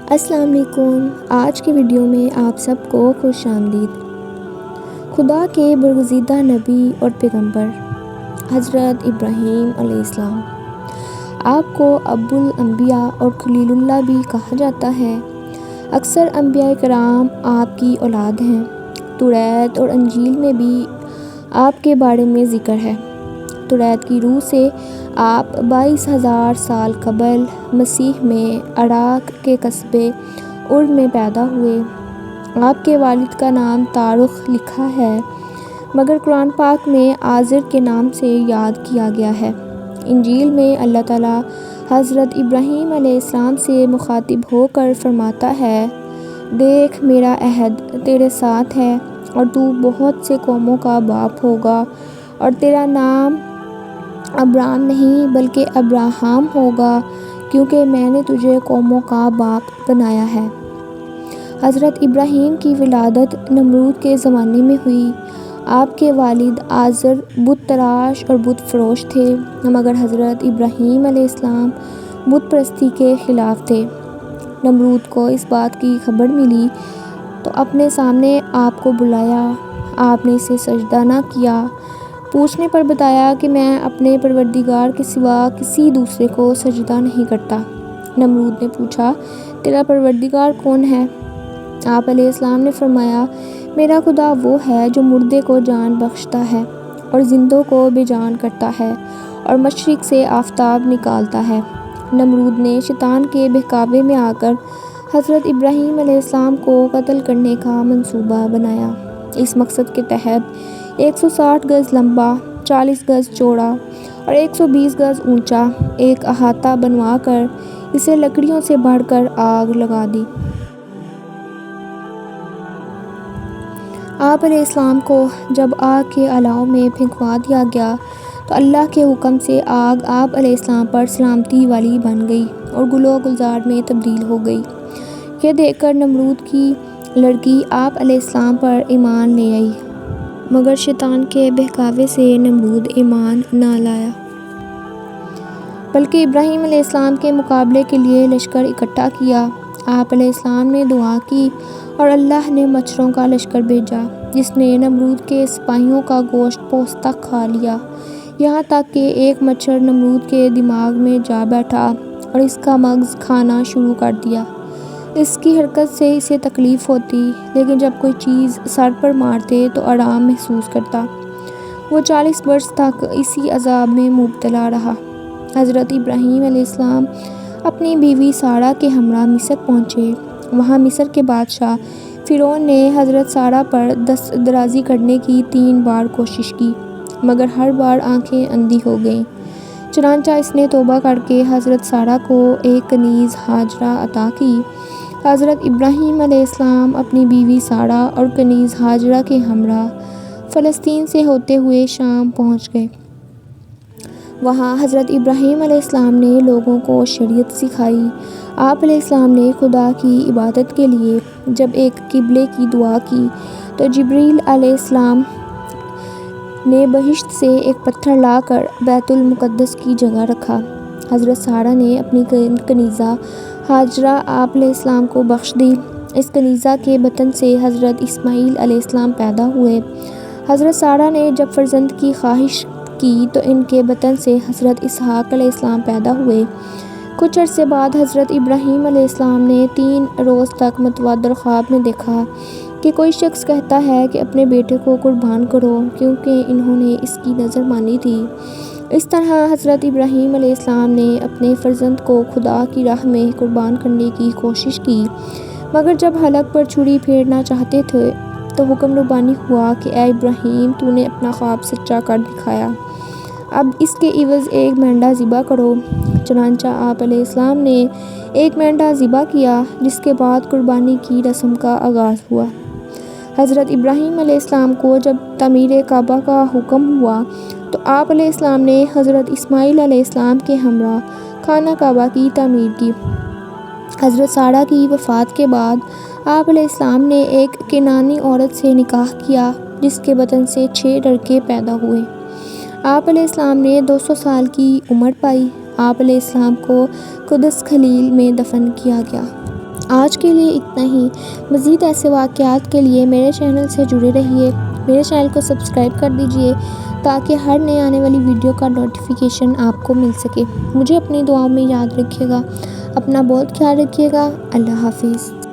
السلام علیکم۔ آج کی ویڈیو میں آپ سب کو خوش آمدید۔ خدا کے برگزیدہ نبی اور پیغمبر حضرت ابراہیم علیہ السلام، آپ کو ابو الانبیاء اور خلیل اللہ بھی کہا جاتا ہے۔ اکثر انبیاء کرام آپ کی اولاد ہیں۔ توریت اور انجیل میں بھی آپ کے بارے میں ذکر ہے۔ توریت کی روح سے آپ 22,000 سال قبل مسیح میں عراق کے قصبے ار میں پیدا ہوئے۔ آپ کے والد کا نام تارخ لکھا ہے، مگر قرآن پاک میں آزر کے نام سے یاد کیا گیا ہے۔ انجیل میں اللہ تعالیٰ حضرت ابراہیم علیہ السلام سے مخاطب ہو کر فرماتا ہے، دیکھ میرا عہد تیرے ساتھ ہے اور تو بہت سے قوموں کا باپ ہوگا، اور تیرا نام ابرام نہیں بلکہ ابراہم ہوگا، کیونکہ میں نے تجھے قوموں کا باپ بنایا ہے۔ حضرت ابراہیم کی ولادت نمرود کے زمانے میں ہوئی۔ آپ کے والد آزر بت تراش اور بت فروش تھے، مگر حضرت ابراہیم علیہ السلام بت پرستی کے خلاف تھے۔ نمرود کو اس بات کی خبر ملی تو اپنے سامنے آپ کو بلایا۔ آپ نے اسے سجدہ نہ کیا۔ پوچھنے پر بتایا کہ میں اپنے پروردگار کے سوا کسی دوسرے کو سجدہ نہیں کرتا۔ نمرود نے پوچھا، تیرا پروردگار کون ہے؟ آپ علیہ السلام نے فرمایا، میرا خدا وہ ہے جو مردے کو جان بخشتا ہے اور زندوں کو بے جان کرتا ہے اور مشرق سے آفتاب نکالتا ہے۔ نمرود نے شیطان کے بہکاوے میں آ کر حضرت ابراہیم علیہ السلام کو قتل کرنے کا منصوبہ بنایا۔ اس مقصد کے تحت 160 گز لمبا، 40 گز چوڑا اور 120 گز اونچا ایک احاطہ بنوا کر اسے لکڑیوں سے بھر کر آگ لگا دی۔ آپ علیہ السلام کو جب آگ کے الاؤ میں پھینکوا دیا گیا تو اللہ کے حکم سے آگ آپ علیہ السلام پر سلامتی والی بن گئی اور گل و گلزار میں تبدیل ہو گئی۔ یہ دیکھ کر نمرود کی لڑکی آپ علیہ السلام پر ایمان لے آئی، مگر شیطان کے بہکاوے سے نمرود ایمان نہ لایا، بلکہ ابراہیم علیہ السلام کے مقابلے کے لیے لشکر اکٹھا کیا۔ آپ علیہ السلام نے دعا کی اور اللہ نے مچھروں کا لشکر بھیجا، جس نے نمرود کے سپاہیوں کا گوشت پوست تک کھا لیا، یہاں تک کہ ایک مچھر نمرود کے دماغ میں جا بیٹھا اور اس کا مغز کھانا شروع کر دیا۔ اس کی حرکت سے اسے تکلیف ہوتی، لیکن جب کوئی چیز سر پر مارتے تو آرام محسوس کرتا۔ وہ 40 برس تک اسی عذاب میں مبتلا رہا۔ حضرت ابراہیم علیہ السلام اپنی بیوی سارہ کے ہمراہ مصر پہنچے۔ وہاں مصر کے بادشاہ فرعون نے حضرت سارہ پر دست درازی کرنے کی 3 بار کوشش کی، مگر ہر بار آنکھیں اندھی ہو گئیں۔ چنانچہ اس نے توبہ کر کے حضرت سارہ کو ایک کنیز ہاجرہ عطا کی۔ حضرت ابراہیم علیہ السلام اپنی بیوی سارہ اور کنیز ہاجرہ کے ہمراہ فلسطین سے ہوتے ہوئے شام پہنچ گئے۔ وہاں حضرت ابراہیم علیہ السلام نے لوگوں کو شریعت سکھائی۔ آپ علیہ السلام نے خدا کی عبادت کے لیے جب ایک قبلے کی دعا کی تو جبریل علیہ السلام نے بہشت سے ایک پتھر لا کر بیت المقدس کی جگہ رکھا۔ حضرت سارہ نے اپنی کنیزہ ہاجرہ آپ علیہ السلام کو بخش دی۔ اس کنیزہ کے بطن سے حضرت اسماعیل علیہ السلام پیدا ہوئے۔ حضرت سارہ نے جب فرزند کی خواہش کی تو ان کے بطن سے حضرت اسحاق علیہ السلام پیدا ہوئے۔ کچھ عرصے بعد حضرت ابراہیم علیہ السلام نے 3 روز تک متواتر خواب میں دیکھا کہ کوئی شخص کہتا ہے کہ اپنے بیٹے کو قربان کرو، کیونکہ انہوں نے اس کی نظر مانی تھی۔ اس طرح حضرت ابراہیم علیہ السلام نے اپنے فرزند کو خدا کی راہ میں قربان کرنے کی کوشش کی، مگر جب حلق پر چھری پھیرنا چاہتے تھے تو حکم ربانی ہوا کہ اے ابراہیم، تو نے اپنا خواب سچا کر دکھایا، اب اس کے عوض ایک مینڈا ذبح کرو۔ چنانچہ آپ علیہ السلام نے ایک مینڈا ذبح کیا، جس کے بعد قربانی کی رسم کا آغاز ہوا۔ حضرت ابراہیم علیہ السلام کو جب تعمیر کعبہ کا حکم ہوا تو آپ علیہ السلام نے حضرت اسماعیل علیہ السلام کے ہمراہ خانہ کعبہ کی تعمیر کی۔ حضرت سارہ کی وفات کے بعد آپ علیہ السلام نے ایک کنعانی عورت سے نکاح کیا، جس کے بطن سے 6 لڑکے پیدا ہوئے۔ آپ علیہ السلام نے 200 سال کی عمر پائی۔ آپ علیہ السلام کو قدس خلیل میں دفن کیا گیا۔ آج کے لیے اتنا ہی۔ مزید ایسے واقعات کے لیے میرے چینل سے جڑے رہیے۔ میرے چینل کو سبسکرائب کر دیجئے تاکہ ہر نئے آنے والی ویڈیو کا نوٹیفیکیشن آپ کو مل سکے۔ مجھے اپنی دعاؤں میں یاد رکھیے گا۔ اپنا بہت خیال رکھیے گا۔ اللہ حافظ۔